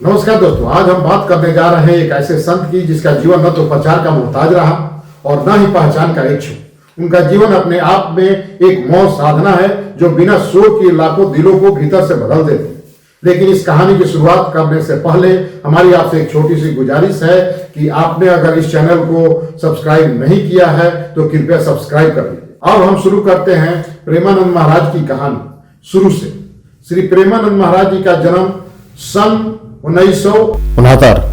नमस्कार दोस्तों, आज हम बात करने जा रहे हैं एक ऐसे संत की जिसका जीवन न तो प्रचार का मोहताज रहा और न ही पहचान का इच्छुक। उनका जीवन अपने आप में एक मौज साधना है जो बिना शोर के लाखों दिलों को भीतर से बदल देती। लेकिन इस कहानी की शुरुआत करने से पहले हमारी आपसे एक छोटी सी गुजारिश है कि आपने अगर इस चैनल को सब्सक्राइब नहीं किया है तो कृपया सब्सक्राइब कर लीजिए। अब हम शुरू करते हैं प्रेमानंद महाराज की कहानी शुरू से। श्री प्रेमानंद महाराज जी का जन्म सन 1969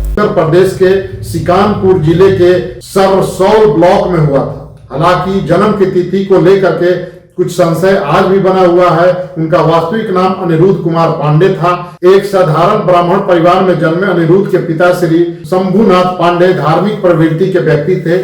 उत्तर प्रदेश के सिकानपुर जिले के सरसौल ब्लॉक में हुआ था। हालांकि जन्म की तिथि को लेकर के कुछ संशय आज भी बना हुआ है। उनका वास्तविक नाम अनिरुद्ध कुमार पांडे था। एक साधारण ब्राह्मण परिवार में जन्मे अनिरुद्ध के पिता श्री शंभुनाथ पांडे धार्मिक प्रवृत्ति के व्यक्ति थे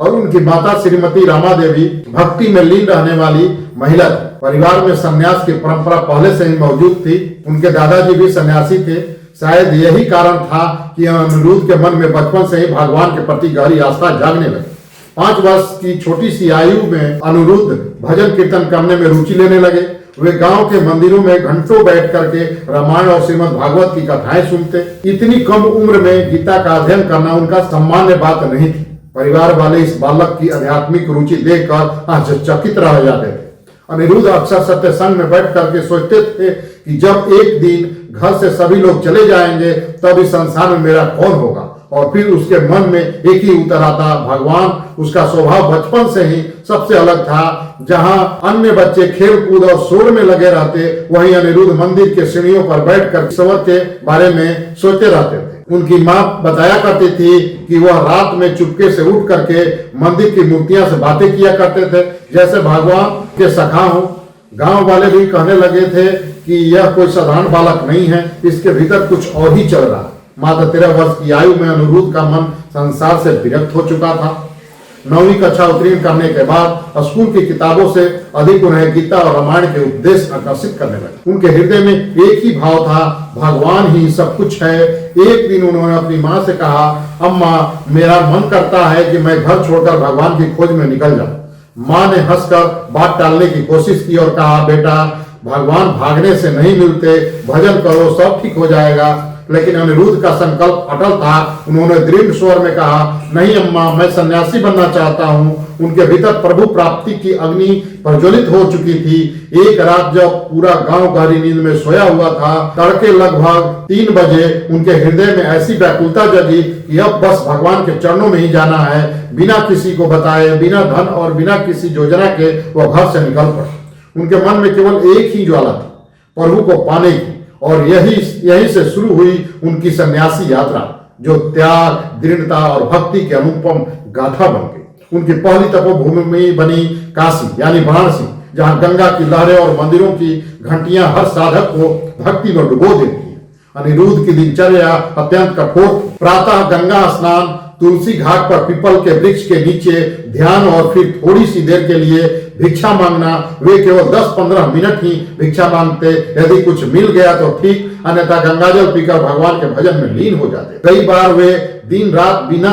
और उनकी माता श्रीमती रामा देवी भक्ति में लीन रहने वाली महिला थी। परिवार में संन्यास की परंपरा पहले से ही मौजूद थी। उनके दादाजी भी सन्यासी थे। शायद यही कारण था कि अनिरुद्ध के मन में बचपन से ही भगवान के प्रति गहरी आस्था जागने लगी। 5 वर्ष की छोटी सी आयु में अनिरुद्ध भजन कीर्तन करने में रुचि लेने लगे। वे गांव के मंदिरों में घंटों बैठ करके रामायण और श्रीमद् भागवत की कथाएं सुनते। इतनी कम उम्र में गीता का अध्ययन करना उनका सामान्य बात नहीं थी। परिवार वाले इस बालक की आध्यात्मिक रुचि देखकर आश्चर्यचकित रह जाते थे। अनिरुद्ध अक्सर सत्संग में बैठ करके सोचते थे कि जब एक दिन घर से सभी लोग चले जाएंगे तब इस संसार में मेरा कौन होगा। और फिर उसके मन में एक ही उत्तर आता, भगवान। उसका स्वभाव बचपन से ही सबसे अलग था। जहां अन्य बच्चे खेल कूद और शोर में लगे रहते, वहीं अनिरुद्ध मंदिर के सीढ़ियों पर बैठकर ईश्वर के बारे में सोचते रहते थे। उनकी माँ बताया करती थी कि वह रात में चुपके से उठ करके मंदिर की मूर्तियां से बातें किया करते थे जैसे भगवान के सखा हो। गांव वाले भी कहने लगे थे कि यह कोई साधारण बालक नहीं है, इसके भीतर कुछ और ही चल रहा है। मात्र 13 वर्ष की आयु में अनिरुद्ध का मन संसार से विरक्त हो चुका था। 9वीं कक्षा उत्तीर्ण करने के बाद स्कूल की किताबों से अधिक उन्हें गीता और रामायण के उपदेश आकर्षित करने लगे। उनके हृदय में एक ही भाव था, भगवान ही सब कुछ है। एक दिन उन्होंने अपनी माँ से कहा, अम्मा, मेरा मन करता है कि मैं घर छोड़कर भगवान की खोज में निकल जाऊं। माँ ने हंसकर बात टालने की कोशिश की और कहा, बेटा, भगवान भागने से नहीं मिलते, भजन करो, सब ठीक हो जाएगा। लेकिन अनिरुद्ध का संकल्प अटल था। उन्होंने दृढ़ स्वर में कहा, नहीं अम्मा, मैं सन्यासी बनना चाहता हूँ। उनके भीतर प्रभु प्राप्ति की अग्नि प्रज्वलित हो चुकी थी। एक रात जब पूरा गांव गहरी नींद में सोया हुआ था, तड़के लगभग 3 बजे उनके हृदय में ऐसी व्याकुलता जगी कि अब बस भगवान के चरणों में ही जाना है। बिना किसी को बताए, बिना धन और बिना किसी योजना के वो घर से निकल पड़े। उनके मन में केवल एक ही ज्वाला थी, प्रभु को पाने की। और यही से शुरू हुई उनकी सन्यासी यात्रा, जो त्याग, दृढ़ता और भक्ति के अनुपम गाथा बन गई। उनकी पहली तपोभूमि बनी काशी यानी वाराणसी, जहां गंगा की लहरें और मंदिरों की घंटियां हर साधक को भक्ति में डुबो देती है। अनिरुद्ध की दिनचर्या अत्यंत कठोर। प्रातः गंगा स्नान, तुलसी घाट पर पीपल के वृक्ष के नीचे ध्यान और फिर थोड़ी सी देर के लिए भिक्षा मांगना। वे केवल 10-15 मिनट ही भिक्षा मांगते। यदि कुछ मिल गया तो ठीक, अन्यथा गंगाजल पीकर भगवान के भजन में लीन हो जाते। कई बार वे दिन रात बिना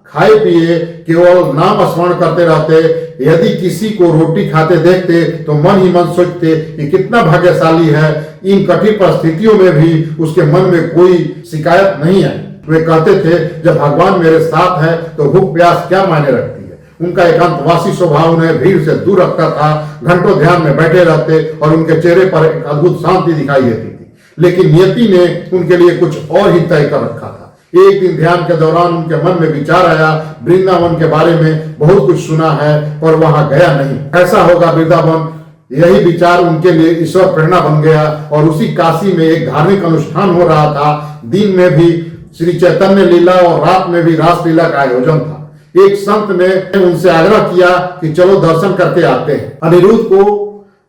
खाए पिए केवल नाम स्मरण करते रहते। यदि किसी को रोटी खाते देखते तो मन ही मन सोचते कि कितना भाग्यशाली है। इन कठिन परिस्थितियों में भी उसके मन में कोई शिकायत नहीं आई। वे कहते थे, जब भगवान मेरे साथ है तो भूख प्यास क्या मायने रखती है। उनका एकांतवासी स्वभाव उन्हें भीड़ से दूर रखता था। घंटों ध्यान में बैठे रहते और उनके चेहरे पर एक अद्भुत शांति दिखाई देती थी। लेकिन नियति ने उनके लिए कुछ और ही तय कर रखा था। एक दिन ध्यान के दौरान उनके मन में विचार आया, वृंदावन के बारे में बहुत कुछ सुना है पर वहां गया नहीं, ऐसा होगा वृंदावन। यही विचार उनके लिए ईश्वर प्रेरणा बन गया और उसी काशी में एक धार्मिक अनुष्ठान हो रहा था। दिन में भी श्री चैतन्य लीला और रात में भी रास लीला का आयोजन था। एक संत ने उनसे आग्रह किया कि चलो दर्शन करके आते हैं। अनिरुद्ध को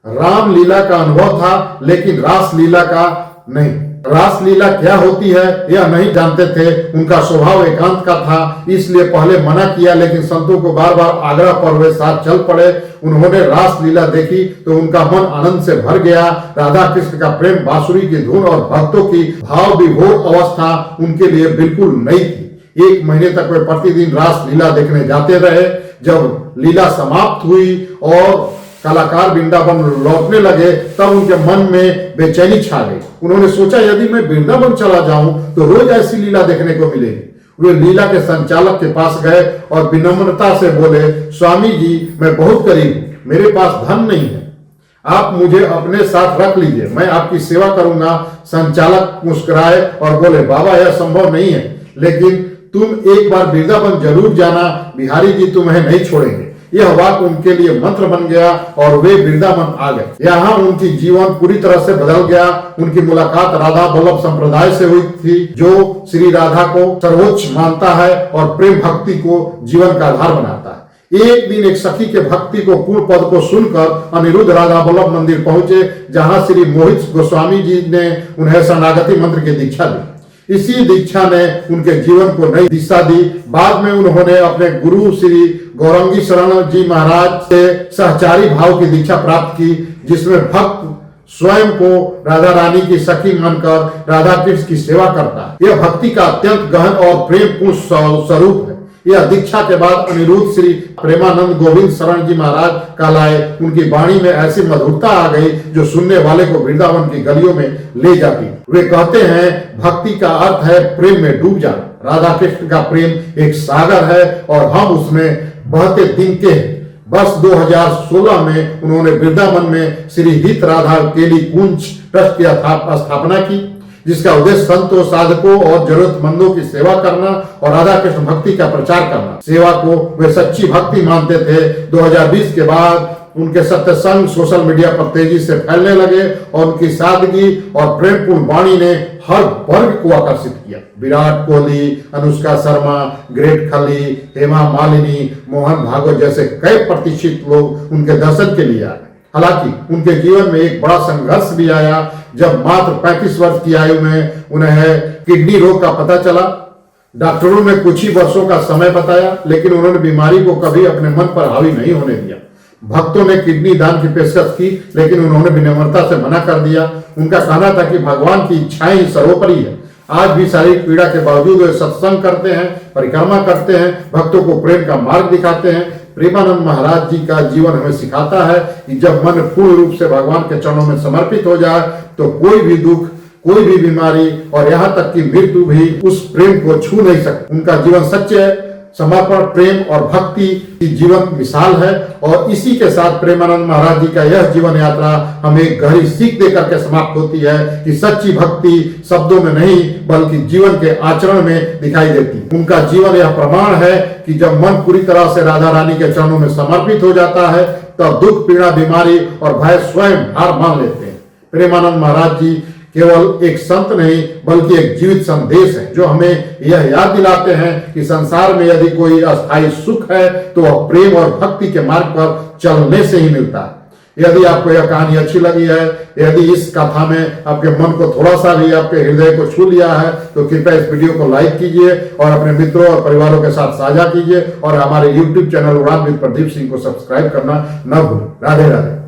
राम लीला का अनुभव था लेकिन रास लीला का नहीं। रास लीला क्या होती है यह नहीं जानते थे। उनका स्वभाव एकांत का था, इसलिए पहले मना किया, लेकिन संतों को बार बार आग्रह पर वे साथ चल पड़े। उन्होंने रास लीला देखी तो उनका मन आनंद से भर गया। राधा कृष्ण का प्रेम, बांसुरी की धुन और भक्तों की भाव विभोर अवस्था उनके लिए बिल्कुल नई थी। 1 महीने तक वे प्रतिदिन रास लीला देखने जाते रहे। जब लीला समाप्त हुई और कलाकार वृंदावन लौटने लगे तब उनके मन में बेचैनी छा गई। उन्होंने सोचा यदि मैं वृंदावन चला जाऊं तो रोज ऐसी लीला देखने को मिलेगी। वे लीला के संचालक के पास गए और विनम्रता से बोले, स्वामी जी मैं बहुत गरीब हूं, मेरे पास धन नहीं है, आप मुझे अपने साथ रख लीजिए, मैं आपकी सेवा करूंगा। संचालक मुस्कुराए और बोले, बाबा यह संभव नहीं है, लेकिन तुम एक बार वृंदावन जरूर जाना, बिहारी जी तुम्हें नहीं छोड़ेंगे। यह वाक्य उनके लिए मंत्र बन गया और वे वृंदावन आ गए। यहाँ उनकी जीवन पूरी तरह से बदल गया। उनकी मुलाकात राधा वल्लभ संप्रदाय से हुई थी, जो श्री राधा को सर्वोच्च मानता है और प्रेम भक्ति को जीवन का आधार बनाता है। एक दिन एक सखी के भक्ति को पूर्ण पद को सुनकर अनिरुद्ध राधा वल्लभ मंदिर पहुंचे, जहां श्री मोहित गोस्वामी जी ने उन्हें शरणागति मंत्र की दीक्षा दी। इसी दीक्षा ने उनके जीवन को नई दिशा दी। बाद में उन्होंने अपने गुरु श्री गौरंगी शरण जी महाराज से सहचारी भाव की दीक्षा प्राप्त की, जिसमें भक्त स्वयं को राधा रानी की सखी मानकर राधा कृष्ण की सेवा करता है। यह भक्ति का अत्यंत गहन और प्रेमपूर्ण स्वरूप है। यह दीक्षा के बाद अनिरुद्ध श्री प्रेमानंद गोविंद शरण जी महाराज कहलाए। उनकी वाणी में ऐसी मधुरता आ गई जो सुनने वाले को वृंदावन की गलियों में ले जाती। वे कहते हैं भक्ति का अर्थ है प्रेम में डूब जाना। राधा कृष्ण का प्रेम एक सागर है और हम उसमें बहते तिनके हैं। वर्ष 2016 में उन्होंने वृंदावन में श्री हित राधा केली कुंज ट्रस्ट की स्थापना की, जिसका उद्देश्य संतों, साधकों और जरूरतमंदों की सेवा करना और राधा कृष्ण भक्ति का प्रचार करना। सेवा को वे सच्ची भक्ति मानते थे। 2020 के बाद उनके सत्संग सोशल मीडिया पर तेजी से फैलने लगे और उनकी सादगी और प्रेमपूर्ण वाणी ने हर वर्ग को आकर्षित किया। विराट कोहली, अनुष्का शर्मा, ग्रेट खली, हेमा मालिनी, मोहन भागवत जैसे कई प्रतिष्ठित लोग उनके दर्शन के लिए आए। हालांकि उनके जीवन में एक बड़ा संघर्ष भी आया। जब मात्र 35 वर्ष की आयु में उन्हें किडनी रोग का पता चला। डॉक्टरों ने कुछ ही वर्षों का समय बताया, लेकिन उन्होंने बीमारी को कभी अपने मन पर हावी नहीं होने दिया। भक्तों ने किडनी दान की पेशकश की, लेकिन उन्होंने विनम्रता से मना कर दिया। उनका कहना था कि भगवान की इच्छाएं ही सर्वोपरि है। आज भी शारीरिक पीड़ा के बावजूद वे सत्संग करते हैं, परिक्रमा करते हैं, भक्तों को प्रेम का मार्ग दिखाते हैं। प्रेमानंद महाराज जी का जीवन हमें सिखाता है कि जब मन पूर्ण रूप से भगवान के चरणों में समर्पित हो जाए तो कोई भी दुख, कोई भी बीमारी और यहाँ तक कि मृत्यु भी उस प्रेम को छू नहीं सकती। उनका जीवन सच्चे समर्पण, प्रेम और भक्ति की जीवन मिसाल है। और इसी के साथ प्रेमानंद महाराज जी का यह जीवन यात्रा हमें एक गहरी सीख देकर के समाप्त होती है कि सच्ची भक्ति शब्दों में नहीं बल्कि जीवन के आचरण में दिखाई देती। उनका जीवन यह प्रमाण है कि जब मन पूरी तरह से राधा रानी के चरणों में समर्पित हो जाता है तब दुख, पीड़ा, बीमारी और भय स्वयं हार मान लेते हैं। प्रेमानंद महाराज जी केवल एक संत नहीं बल्कि एक जीवित संदेश है, जो हमें यह याद दिलाते हैं कि संसार में यदि कोई अस्थायी सुख है तो वह प्रेम और भक्ति के मार्ग पर चलने से ही मिलता है। यदि आपको यह कहानी अच्छी लगी है, यदि इस कथा में आपके मन को थोड़ा सा भी आपके हृदय को छू लिया है, तो कृपया इस वीडियो को लाइक कीजिए और अपने मित्रों और परिवारों के साथ साझा कीजिए और हमारे YouTube चैनल उड़ान विद प्रदीप सिंह को सब्सक्राइब करना न भूलें। राधे राधे।